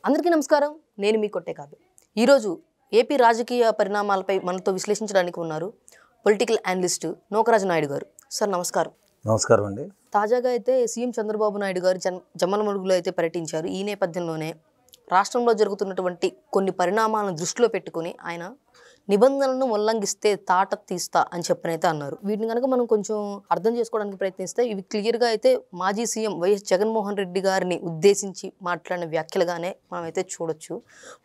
అందరికీ నమస్కారం. నేను మీ కొట్టే కాదు. ఈరోజు ఏపీ రాజకీయ పరిణామాలపై మనతో విశ్లేషించడానికి ఉన్నారు పొలిటికల్ అనలిస్ట్ నోకరాజు నాయుడు గారు. సార్ నమస్కారం. నమస్కారం అండి. తాజాగా అయితే సీఎం చంద్రబాబు నాయుడు గారు జమ్మలమడుగులో అయితే పర్యటించారు. ఈ నేపథ్యంలోనే రాష్ట్రంలో జరుగుతున్నటువంటి కొన్ని పరిణామాలను దృష్టిలో పెట్టుకుని ఆయన నిబంధనలను ఉల్లంఘిస్తే తాట తీస్తా అని చెప్పనైతే అన్నారు. వీటిని కనుక మనం కొంచెం అర్థం చేసుకోవడానికి ప్రయత్నిస్తే ఇవి క్లియర్గా అయితే మాజీ సీఎం వైఎస్ జగన్మోహన్ రెడ్డి గారిని ఉద్దేశించి మాట్లాడిన వ్యాఖ్యలుగానే మనం అయితే చూడొచ్చు.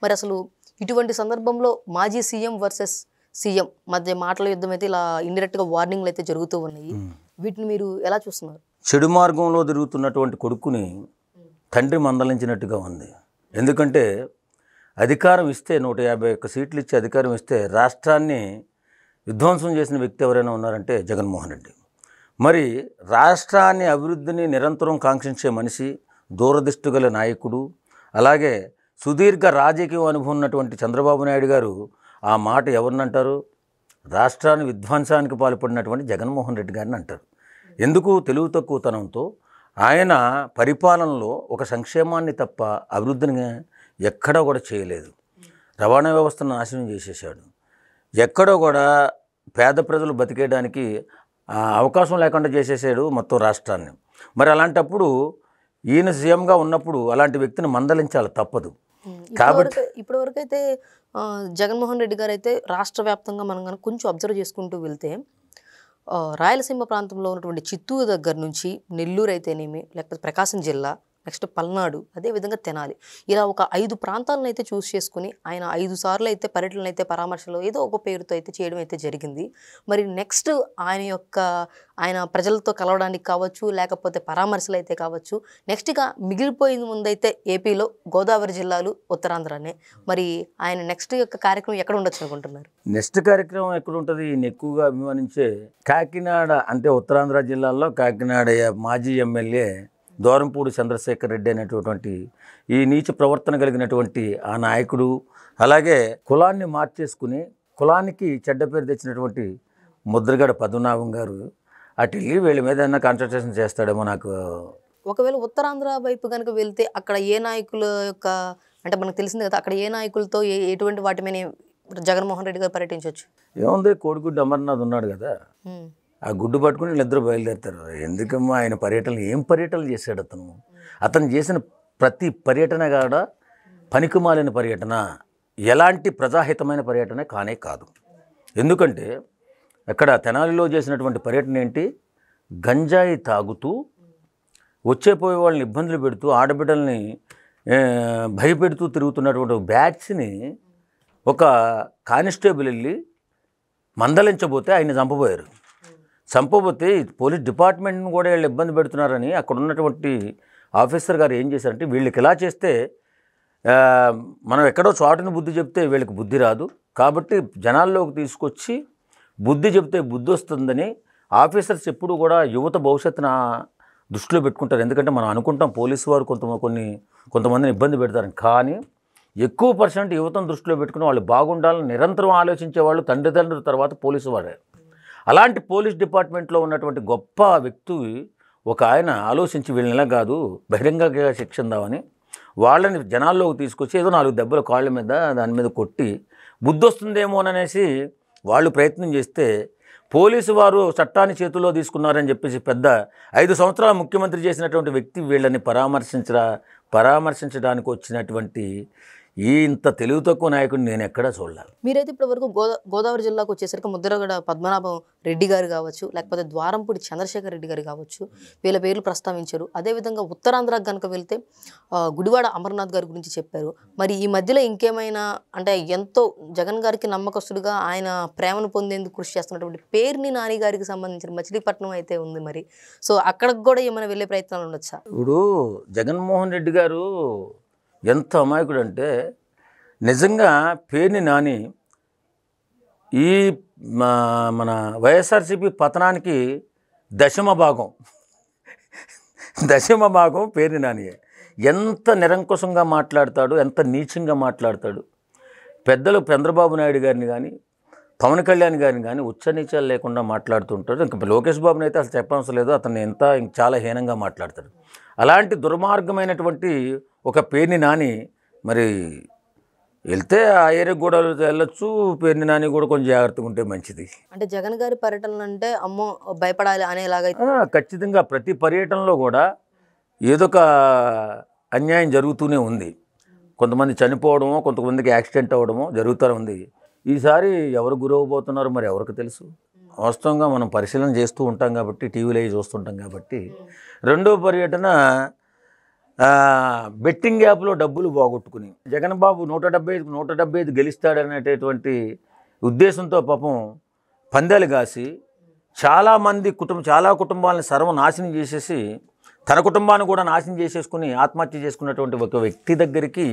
మరి అసలు ఇటువంటి సందర్భంలో మాజీ సీఎం వర్సెస్ సీఎం మధ్య మాటల యుద్ధం అయితే ఇలా ఇండైరెక్ట్గా వార్నింగ్లు అయితే జరుగుతూ ఉన్నాయి. వీటిని మీరు ఎలా చూస్తున్నారు? చెడు మార్గంలో తిరుగుతున్నటువంటి కొడుకుని తండ్రి మందలించినట్టుగా ఉంది. ఎందుకంటే అధికారం ఇస్తే 151 సీట్లు ఇచ్చి అధికారం ఇస్తే రాష్ట్రాన్ని విధ్వంసం చేసిన వ్యక్తి ఎవరైనా ఉన్నారంటే జగన్మోహన్ రెడ్డి. మరి రాష్ట్రాన్ని అభివృద్ధిని నిరంతరం కాంక్షించే మనిషి, దూరదృష్టి గల నాయకుడు, అలాగే సుదీర్ఘ రాజకీయ అనుభవం ఉన్నటువంటి చంద్రబాబు నాయుడు గారు ఆ మాట ఎవరినంటారు? రాష్ట్రాన్ని విధ్వంసానికి పాల్పడినటువంటి జగన్మోహన్ రెడ్డి గారిని అంటారు. ఎందుకు? తెలివి తక్కువతనంతో ఆయన పరిపాలనలో ఒక సంక్షేమాన్ని తప్ప అభివృద్ధిని ఎక్కడా కూడా చేయలేదు. రవాణా వ్యవస్థను నాశనం చేసేసాడు. ఎక్కడో కూడా పేద ప్రజలు బతికేయడానికి అవకాశం లేకుండా చేసేసాడు మొత్తం రాష్ట్రాన్ని. మరి అలాంటప్పుడు ఈయన సీఎంగా ఉన్నప్పుడు అలాంటి వ్యక్తిని మందలించాలి, తప్పదు. కాబట్టి ఇప్పటివరకు అయితే జగన్మోహన్ రెడ్డి గారు అయితే రాష్ట్ర వ్యాప్తంగా మనం కనుక కొంచెం అబ్జర్వ్ చేసుకుంటూ వెళ్తే రాయలసీమ ప్రాంతంలో ఉన్నటువంటి చిత్తూరు దగ్గర నుంచి నెల్లూరు అయితేనేమి, లేకపోతే ప్రకాశం జిల్లా, నెక్స్ట్ పల్నాడు, అదేవిధంగా తెనాలి, ఇలా ఒక 5 ప్రాంతాలను అయితే చూస్ చేసుకుని ఆయన 5 సార్లు అయితే పర్యటనలు అయితే పరామర్శలు ఏదో ఒక పేరుతో అయితే చేయడం అయితే జరిగింది. మరి నెక్స్ట్ ఆయన ప్రజలతో కలవడానికి కావచ్చు, లేకపోతే పరామర్శలు అయితే కావచ్చు, నెక్స్ట్గా మిగిలిపోయిన ముందైతే ఏపీలో గోదావరి జిల్లాలు, ఉత్తరాంధ్రనే. మరి ఆయన నెక్స్ట్ యొక్క కార్యక్రమం ఎక్కడ ఉండొచ్చు అనుకుంటున్నారు? నెక్స్ట్ కార్యక్రమం ఎక్కడ ఉంటుంది? ఈయన ఎక్కువగా అభిమానించే కాకినాడ, అంటే ఉత్తరాంధ్ర జిల్లాలో కాకినాడ మాజీ ఎమ్మెల్యే దూరంపూడి చంద్రశేఖర్ రెడ్డి అనేటటువంటి ఈ నీచ ప్రవర్తన కలిగినటువంటి ఆ నాయకుడు, అలాగే కులాన్ని మార్చేసుకుని కులానికి చెడ్డ పేరు తెచ్చినటువంటి ముద్రగడ పద్మనాభం గారు అటు వెళ్ళి వీళ్ళ మీద ఏదైనా కాన్సన్ట్రేషన్ చేస్తాడేమో నాకు. ఒకవేళ ఉత్తరాంధ్ర వైపు కనుక వెళ్తే అక్కడ ఏ నాయకుల యొక్క, అంటే మనకు తెలిసింది కదా, అక్కడ ఏ నాయకులతో ఎటువంటి వాటి మీద జగన్మోహన్ రెడ్డి గారు పర్యటించవచ్చు? ఏముంది, కోడిగుడ్డు అమర్నాథ్ ఉన్నాడు కదా, ఆ గుడ్డు పట్టుకుని వీళ్ళిద్దరూ బయలుదేరుతారు. ఎందుకమ్మా ఆయన పర్యటనలు, ఏం పర్యటనలు చేశాడు అతను చేసిన ప్రతి పర్యటన కూడా పనికిమాలిన పర్యటన, ఎలాంటి ప్రజాహితమైన పర్యటన కానే కాదు. ఎందుకంటే అక్కడ తెనాలిలో చేసినటువంటి పర్యటన ఏంటి? గంజాయి తాగుతూ వచ్చేపోయే వాళ్ళని ఇబ్బందులు పెడుతూ ఆడబిడ్డల్ని భయపెడుతూ తిరుగుతున్నటువంటి బ్యాచ్ని ఒక కానిస్టేబుల్ వెళ్ళి మందలించబోతే ఆయన చంపబోతే పోలీస్ డిపార్ట్మెంట్ని కూడా వీళ్ళు ఇబ్బంది పెడుతున్నారని అక్కడ ఉన్నటువంటి ఆఫీసర్ గారు ఏం చేశారంటే, వీళ్ళకి ఇలా చేస్తే మనం ఎక్కడో చోటని బుద్ధి చెప్తే వీళ్ళకి బుద్ధి రాదు, కాబట్టి జనాల్లోకి తీసుకొచ్చి బుద్ధి చెప్తే బుద్ధి వస్తుందని ఆఫీసర్స్ ఎప్పుడు కూడా యువత భవిష్యత్తున దృష్టిలో పెట్టుకుంటారు. ఎందుకంటే మనం అనుకుంటాం పోలీసు వారు కొంతమందిని ఇబ్బంది పెడతారని, కానీ ఎక్కువ % యువతను దృష్టిలో పెట్టుకుని వాళ్ళు బాగుండాలని నిరంతరం ఆలోచించే వాళ్ళు తండ్రిదండ్రుల తర్వాత పోలీసు వారే. అలాంటి పోలీస్ డిపార్ట్మెంట్లో ఉన్నటువంటి గొప్ప వ్యక్తి ఒక ఆయన ఆలోచించి వీళ్ళని ఇలా కాదు బహిరంగంగా శిక్షిందామని వాళ్ళని జనాల్లోకి తీసుకొచ్చి ఏదో 4 దెబ్బలు కాళ్ళ మీద దాని మీద కొట్టి బుద్ధి వస్తుందేమోననేసి వాళ్ళు ప్రయత్నం చేస్తే పోలీసు వారు చట్టాన్ని చేతుల్లో తీసుకున్నారని చెప్పేసి పెద్ద 5 సంవత్సరాల ముఖ్యమంత్రి చేసినటువంటి వ్యక్తి వీళ్ళని పరామర్శించడానికి వచ్చినటువంటి ఇంత తెలివి తక్కువ నాయకుడిని నేను ఎక్కడా చూడాలి. మీరైతే ఇప్పటివరకు గోదావరి జిల్లాకు వచ్చేసరికి ముద్రగడ పద్మనాభం రెడ్డి గారు కావచ్చు, లేకపోతే ద్వారంపూడి చంద్రశేఖర్ రెడ్డి గారు కావచ్చు, వీళ్ళ పేర్లు ప్రస్తావించారు. అదేవిధంగా ఉత్తరాంధ్రకు కనుక వెళ్తే గుడివాడ అమర్నాథ్ గారి గురించి చెప్పారు. మరి ఈ మధ్యలో ఇంకేమైనా, అంటే ఎంతో జగన్ గారికి నమ్మకస్తుడుగా ఆయన ప్రేమను పొందేందుకు కృషి చేస్తున్నటువంటి పేర్ని నాని గారికి సంబంధించిన మచిలీపట్నం అయితే ఉంది. మరి సో అక్కడికి కూడా ఏమైనా వెళ్ళే ప్రయత్నాలు ఉండొచ్చా? ఇప్పుడు జగన్మోహన్ రెడ్డి గారు ఎంత అమాయకుడు అంటే, నిజంగా పేర్ని నాని ఈ మన వైఎస్ఆర్సీపీ పతనానికి దశమ భాగం పేర్ని నానియే. ఎంత నిరంకుశంగా మాట్లాడతాడు, ఎంత నీచంగా మాట్లాడతాడు. పెద్దలు చంద్రబాబు నాయుడు గారిని కానీ పవన్ కళ్యాణ్ గారిని కానీ ఉచ్చనీచాలు లేకుండా మాట్లాడుతుంటాడు. ఇంకా లోకేష్ బాబుని అయితే అసలు చెప్పవసరం లేదు, అతన్ని చాలా హీనంగా మాట్లాడతాడు. అలాంటి దుర్మార్గమైనటువంటి ఒక పేర్ని నాని మరి వెళ్తే ఆ ఏరియాకి కూడా వెళ్ళొచ్చు. పేర్ని నాని కూడా కొంచెం జాగ్రత్తగా ఉంటే మంచిది. అంటే జగన్ గారి పర్యటనలు అంటే అమ్మో భయపడాలి అనేలాగా. ఖచ్చితంగా ప్రతి పర్యటనలో కూడా ఏదో ఒక అన్యాయం జరుగుతూనే ఉంది. కొంతమంది చనిపోవడమో, కొంతమందికి యాక్సిడెంట్ అవ్వడమో జరుగుతూ ఉంది. ఈసారి ఎవరు గురవబోతున్నారో మరి ఎవరికి తెలుసు. వాస్తవంగా మనం పరిశీలన చేస్తూ ఉంటాం కాబట్టి, టీవీలో చూస్తుంటాం కాబట్టి. రెండో పర్యటన బెట్టింగ్ యాప్లో డబ్బులు పోగొట్టుకుని జగన్ బాబు 175 గెలుస్తాడనేటటువంటి ఉద్దేశంతో పాపం పందాలు కాసి చాలా కుటుంబాలను సర్వనాశనం చేసేసి తన కుటుంబాన్ని కూడా నాశనం చేసేసుకుని ఆత్మహత్య చేసుకున్నటువంటి ఒక వ్యక్తి దగ్గరికి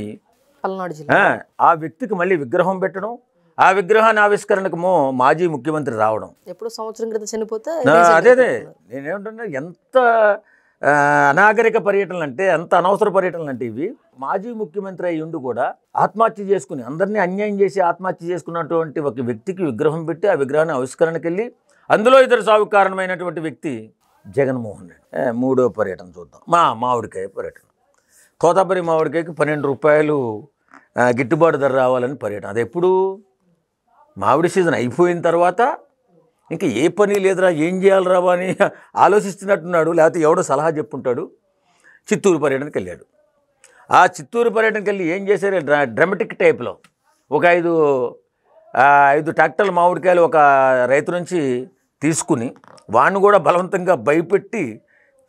పల్నాడు జిల్లా ఆ వ్యక్తికి మళ్ళీ విగ్రహం పెట్టడం, ఆ విగ్రహాన్ని ఆవిష్కరణకు మాజీ ముఖ్యమంత్రి రావడం. ఎప్పుడు సంవత్సరం క్రితం చనిపోతే అదే నేనేమంటున్నా, ఎంత అనాగరిక పర్యటనలు అంటే, ఎంత అనవసర పర్యటనలు అంటే ఇవి. మాజీ ముఖ్యమంత్రి అయ్యి ఉండి కూడా ఆత్మహత్య చేసుకుని, అందరినీ అన్యాయం చేసి ఆత్మహత్య చేసుకున్నటువంటి ఒక వ్యక్తికి విగ్రహం పెట్టి ఆ విగ్రహాన్ని ఆవిష్కరణకి వెళ్ళి అందులో ఇద్దరు సాగుకు కారణమైనటువంటి వ్యక్తి జగన్మోహన్ రెడ్డి. మూడో పర్యటన చూద్దాం. మామిడికాయ పర్యటన. తోతాపరి మామిడికాయకి 12 రూపాయలు గిట్టుబాటు ధర రావాలని పర్యటన. అది ఎప్పుడు మామిడి సీజన్ అయిపోయిన తర్వాత ఇంకా ఏ పని లేదురా, ఏం చేయాలి రావా అని ఆలోచిస్తున్నట్టున్నాడు, లేకపోతే ఎవడో సలహా చెప్పుంటాడు. చిత్తూరు పర్యటనకి వెళ్ళాడు. ఆ చిత్తూరు పర్యటనకి వెళ్ళి ఏం చేశారు, డ్రామాటిక్ టైప్లో ఒక 5 ట్రాక్టర్ల మామిడికాయలు ఒక రైతు నుంచి తీసుకుని వాడిని కూడా బలవంతంగా భయపెట్టి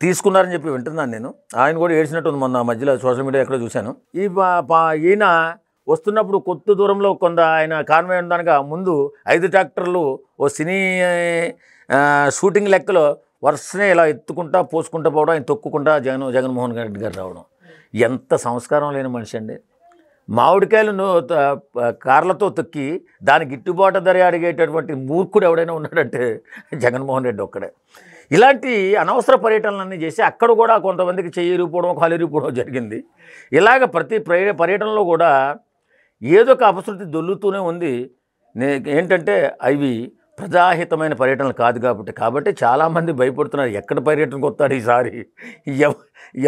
తీసుకున్నారని చెప్పి వింటున్నాను నేను. ఆయన కూడా ఏడ్చినట్టు ఉంది మొన్న మధ్యలో సోషల్ మీడియా ఎక్కడో చూశాను. ఈయన వస్తున్నప్పుడు కొద్ది దూరంలో కొంత ఆయన కాన్వాయ్ ఉండడానికి ముందు 5 ట్రాక్టర్లు ఓ సినీ షూటింగ్ లెక్కలో వరుసనే ఇలా ఎత్తుకుంటా పోసుకుంటూ పోవడం, ఆయన తొక్కుకుంటా జగన్మోహన్ రెడ్డి గారు రావడం. ఎంత సంస్కారం లేని మనిషి అండి. మామిడికాయలను కార్లతో తొక్కి దాని గిట్టుబాటు ధర అడిగేటటువంటి మూర్ఖుడు ఎవడైనా ఉన్నాడంటే జగన్మోహన్ రెడ్డి ఒక్కడే. ఇలాంటి అనవసర పర్యటనలన్నీ చేసి అక్కడ కూడా కొంతమందికి చెయ్యిరిపోవడం, కాలిరిపోవడం జరిగింది. ఇలాగ ప్రతి పర్యటనలో కూడా ఏదో ఒక అపశృతి దొల్లుతూనే ఉంది. ఏంటంటే అవి ప్రజాహితమైన పర్యటనలు కాదు కాబట్టి చాలామంది భయపడుతున్నారు, ఎక్కడ పర్యటనకు వస్తాడు ఈసారి,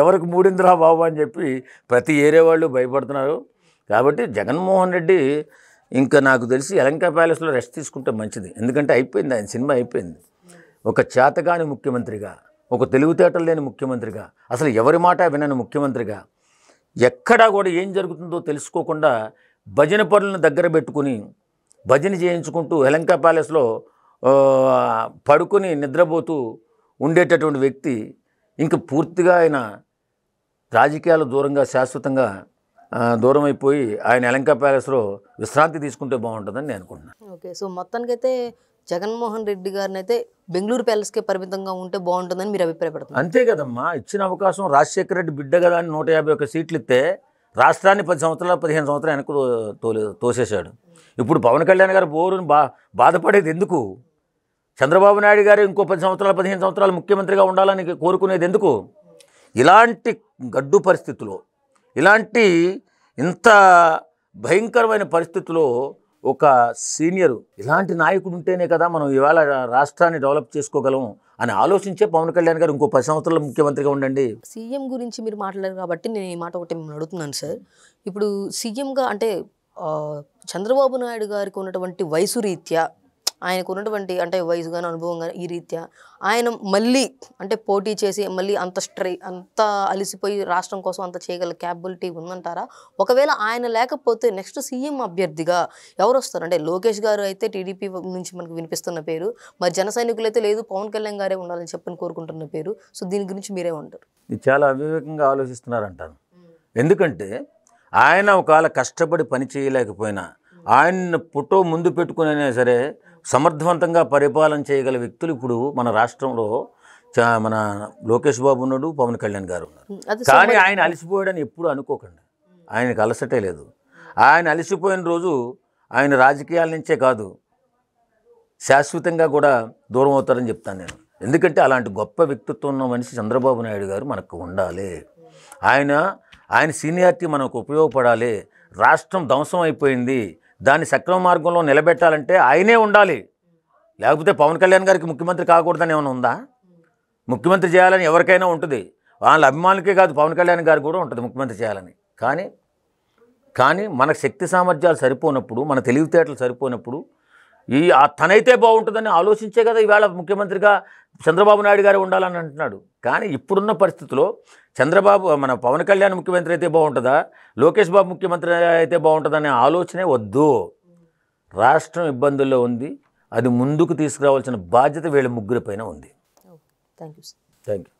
ఎవరికి మూడిందిరా బాబు అని చెప్పి ప్రతి ఏరియా వాళ్ళు భయపడుతున్నారు. కాబట్టి జగన్మోహన్ రెడ్డి ఇంకా నాకు తెలిసి యలంక ప్యాలెస్లో రెస్ట్ తీసుకుంటే మంచిది. ఎందుకంటే అయిపోయింది, ఆయన సినిమా అయిపోయింది. ఒక చేతగాని ముఖ్యమంత్రిగా, ఒక తెలివితేటలు లేని ముఖ్యమంత్రిగా, అసలు ఎవరి మాట వినని ముఖ్యమంత్రిగా, ఎక్కడా కూడా ఏం జరుగుతుందో తెలుసుకోకుండా భజన పనులను దగ్గర పెట్టుకుని భజన చేయించుకుంటూ యలంక ప్యాలెస్లో పడుకుని నిద్రపోతూ ఉండేటటువంటి వ్యక్తి ఇంక పూర్తిగా ఆయన రాజకీయాలు దూరంగా శాశ్వతంగా దూరం అయిపోయి ఆయన యలంక ప్యాలెస్లో విశ్రాంతి తీసుకుంటే బాగుంటుందని నేను అనుకుంటున్నాను. ఓకే, సో మొత్తానికైతే జగన్మోహన్ రెడ్డి గారిని అయితే బెంగళూరు ప్యాలెస్కే పరిమితంగా ఉంటే బాగుంటుందని మీరు అభిప్రాయపడుతున్నారు? అంతే కదమ్మా, ఇచ్చిన అవకాశం రాజశేఖర రెడ్డి బిడ్డ కదా అని 151 సీట్లు ఇస్తే రాష్ట్రాన్ని 10 సంవత్సరాలు 15 సంవత్సరాలు వెనక్కు తోసేశాడు. ఇప్పుడు పవన్ కళ్యాణ్ గారు బోరుని బాధపడేది ఎందుకు? చంద్రబాబు నాయుడు గారు ఇంకో 10 సంవత్సరాలు 15 సంవత్సరాలు ముఖ్యమంత్రిగా ఉండాలని కోరుకునేది ఎందుకు? ఇలాంటి గడ్డు పరిస్థితుల్లో, ఇలాంటి ఇంత భయంకరమైన పరిస్థితుల్లో ఒక సీనియరు ఇలాంటి నాయకుడు ఉంటేనే కదా మనం ఇవాళ రాష్ట్రాన్ని డెవలప్ చేసుకోగలం అని ఆలోచించే పవన్ కళ్యాణ్ గారు ఇంకో 10 సంవత్సరాలు ముఖ్యమంత్రిగా ఉండండి. సీఎం గురించి మీరు మాట్లాడారు కాబట్టి నేను ఈ మాట ఒకటి మిమ్మల్ని అడుగుతున్నాను సార్. ఇప్పుడు సీఎంగా అంటే చంద్రబాబు నాయుడు గారికి ఉన్నటువంటి వయసు రీత్యా, ఆయనకు ఉన్నటువంటి అంటే వయసు కానీ అనుభవం కానీ ఈ రీత్యా ఆయన మళ్ళీ అంటే పోటీ చేసి మళ్ళీ అంత అలిసిపోయి రాష్ట్రం కోసం అంత చేయగల క్యాపబిలిటీ ఉందంటారా? ఒకవేళ ఆయన లేకపోతే నెక్స్ట్ సీఎం అభ్యర్థిగా ఎవరు వస్తారు? అంటే లోకేష్ గారు అయితే టీడీపీ నుంచి మనకు వినిపిస్తున్న పేరు, మరి జన సైనికులు అయితే లేదు పవన్ కళ్యాణ్ గారే ఉండాలని చెప్పని కోరుకుంటున్న పేరు. సో దీని గురించి మీరేమంటారు? ఇది చాలా అవివేకంగా ఆలోచిస్తున్నారంటాను. ఎందుకంటే ఆయన ఒకవేళ కష్టపడి పని చేయలేకపోయినా ఆయన ఫోటో ముందు పెట్టుకునైనా సరే సమర్థవంతంగా పరిపాలన చేయగల వ్యక్తులు ఇప్పుడు మన రాష్ట్రంలో మన లోకేష్ బాబు ఉన్నాడు, పవన్ కళ్యాణ్ గారు ఉన్నారు. కానీ ఆయన అలసిపోయాడని ఎప్పుడు అనుకోకండి, ఆయనకు అలసటే లేదు. ఆయన అలసిపోయిన రోజు ఆయన రాజకీయాల నుంచే కాదు శాశ్వతంగా కూడా దూరం అవుతారని చెప్తాను నేను. ఎందుకంటే అలాంటి గొప్ప వ్యక్తిత్వం ఉన్న మనిషి చంద్రబాబు నాయుడు గారు మనకు ఉండాలి. ఆయన సీనియారిటీ మనకు ఉపయోగపడాలి. రాష్ట్రం ధ్వంసం అయిపోయింది, దాన్ని సక్రమ మార్గంలో నిలబెట్టాలంటే ఆయనే ఉండాలి. లేకపోతే పవన్ కళ్యాణ్ గారికి ముఖ్యమంత్రి కాకూడదని ఏమైనా ఉందా? ముఖ్యమంత్రి చేయాలని ఎవరికైనా ఉంటుంది, వాళ్ళ అభిమానులకే కాదు పవన్ కళ్యాణ్ గారికి కూడా ఉంటుంది ముఖ్యమంత్రి చేయాలని. కానీ కానీ మన శక్తి సామర్థ్యాలు సరిపోనప్పుడు, మన తెలివితేటలు సరిపోనప్పుడు తనైతే బాగుంటుందని ఆలోచించే కదా ఈవేళ ముఖ్యమంత్రిగా చంద్రబాబు నాయుడు గారు ఉండాలని అంటున్నాడు. కానీ ఇప్పుడున్న పరిస్థితిలో మన పవన్ కళ్యాణ్ ముఖ్యమంత్రి అయితే బాగుంటుందా, లోకేష్ బాబు ముఖ్యమంత్రి అయితే బాగుంటుందనే ఆలోచనే వద్దు. రాష్ట్రం ఇబ్బందుల్లో ఉంది, అది ముందుకు తీసుకురావాల్సిన బాధ్యత వీళ్ళ ముగ్గురి పైన ఉంది. Thank you. Thank you.